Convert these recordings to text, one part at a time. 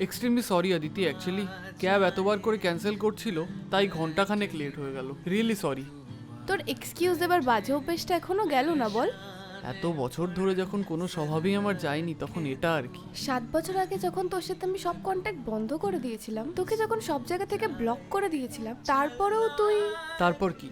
Extremely sorry Aditi, actually cab এতবার করে cancel করছিল তাই ঘন্টাখানেক লেট হয়ে গেল। Really sorry. তোর এক্সকিউজ দেবার বাজে অভ্যেসটা এখনো গেল না বল? এত বছর ধরে যখন কোনো স্বভাবেই আমার যায়নি তখন এটা আর কি। 7 বছর আগে যখন তোর সাথে আমি সব কন্ট্যাক্ট বন্ধ করে দিয়েছিলাম, তোকে যখন সব জায়গা থেকে ব্লক করে দিয়েছিলাম, তারপরেও তুই... তারপর কি?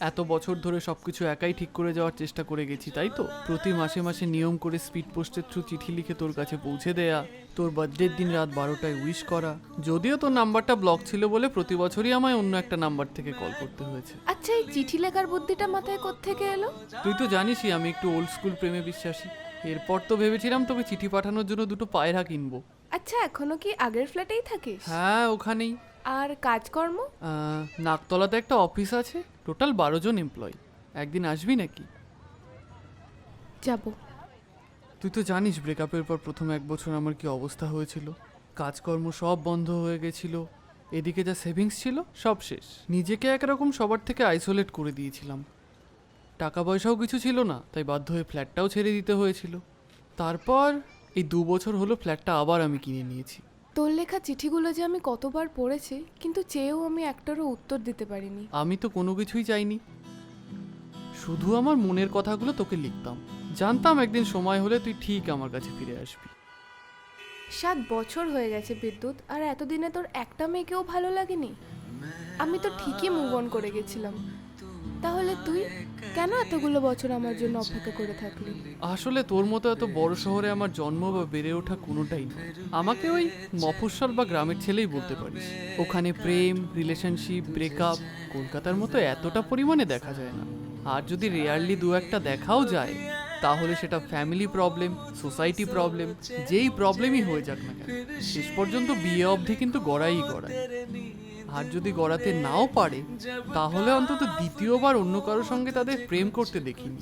এত বছর ধরে সবকিছু একাই ঠিক করে যাওয়ার চেষ্টা করে গেছি, তাই তো? প্রতি মাসে মাসে নিয়ম করে স্পিড পোস্টের থ্রু চিঠি লিখে তোর কাছে পৌঁছে দেয়া, তোর বার্থডের দিন রাত 12টায় উইশ করা। যদিও তোর নাম্বারটা ব্লক ছিল বলে প্রতি বছরই আমায় অন্য একটা নাম্বার থেকে কল করতে হয়েছে। আচ্ছা, এই চিঠি লেখার বুদ্ধিটা মাথায় কোত্থেকে এলো? তুই তো জানিসই আমি একটু ওল্ড স্কুল প্রেমে বিশ্বাসী। এরপর তো ভেবেছিলাম তোকে চিঠি পাঠানোর জন্য দুটো পায়রা কিনবো। আচ্ছা, এখনো কি আগের ফ্ল্যাটেই থাকিস? হ্যাঁ, ওখানেই। আর কাজকর্ম? নাকতলাতে একটা অফিস আছে, টোটাল 12 জন এমপ্লয়ি। একদিন আসবি নাকি? যাব। তুই তো জানিস ব্রেকআপের পর প্রথম 1 বছর আমার কি অবস্থা হয়েছিল। কাজকর্ম সব বন্ধ হয়ে গেছিল, এদিকে যা সেভিংস ছিল সব শেষ। নিজেকে একরকম সবার থেকে আইসোলেট করে দিয়েছিলাম। টাকা পয়সাও কিছু ছিল না, তাই বাধ্য হয়ে ফ্ল্যাটটাও ছেড়ে দিতে হয়েছিল। তারপর এই 2 বছর হলো ফ্ল্যাটটা আবার আমি কিনে নিয়েছি। তোর লেখা চিঠিগুলো যে আমি কতবার পড়েছি, কিন্তু চেয়েও আমি একটারও উত্তর দিতে পারিনি। আমি তো কোনো কিছুই চাইনি, শুধু আমার মনের কথাগুলো তোকে লিখতাম। জানতাম একদিন সময় হলে তুই ঠিক আমার কাছে ফিরে আসবি। 7 বছর হয়ে গেছে বিদ্যুৎ, আর এতদিনে তোর একটা মেয়েকেও ভালো লাগেনি? আমি তো ঠিকই মুভ অন করে গেছিলাম, তাহলে তুই কেন এতগুলো বছর আমার জন্য অপেক্ষা করে থাকলি? আসলে তোর মতো এত বড় শহরে আমার জন্ম বা বেড়ে ওঠা কোনোটাই নয়। আমাকে ওই মফস্বল বা গ্রামের ছেলেই বলতে পারিস। ওখানে প্রেম, রিলেশনশিপ, ব্রেকআপ কলকাতার মতো এতটা পরিমাণে দেখা যায় না। আর যদি রেয়ারলি 2-1টা দেখাও যায়, তাহলে সেটা ফ্যামিলি প্রবলেম, সোসাইটি প্রবলেম, যেই প্রবলেমই হয়ে যাক না কেন, শেষ পর্যন্ত বিয়ে অবধি কিন্তু গড়াই গড়ায়। আর যদি গড়াতে নাও পারে, তাহলে অন্তত দ্বিতীয়বার অন্য কারোর সঙ্গে তাদের প্রেম করতে দেখিনি।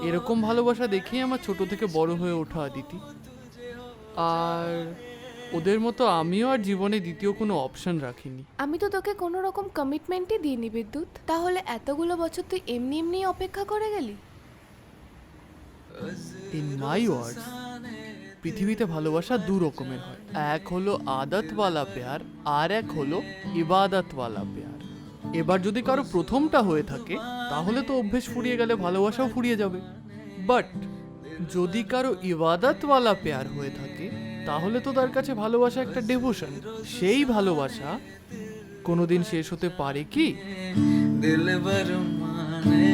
এরকম ভালোবাসা দেখেই আমার ছোট থেকে বড় হয়ে ওঠা আদিতি। আর ওদের মতো আমিও আর জীবনে দ্বিতীয় কোনো অপশন রাখিনি। আমি তো তোকে কোনো রকম কমিটমেন্টই দিইনি বিদ্যুৎ, তাহলে এতগুলো বছর তুই এমনি এমনি অপেক্ষা করে গেলি? ইন মাই ওয়ার্ডস, পৃথিবীতে ভালোবাসা 2 রকমের হয়। এক হলো আদতওয়ালা প্যার, আর এক হলো ইবাদতওয়ালা প্যার। এবার যদি কারো প্রথমটা হয়ে থাকে, তাহলে তো অভ্যেস ফুরিয়ে গেলে ভালোবাসাও ফুরিয়ে যাবে। বাট যদি কারো ইবাদতওয়ালা প্যার হয়ে থাকে, তাহলে তো তার কাছে ভালোবাসা একটা ডেভোশন। সেই ভালোবাসা কোনোদিন শেষ হতে পারে কি? दिल भर माने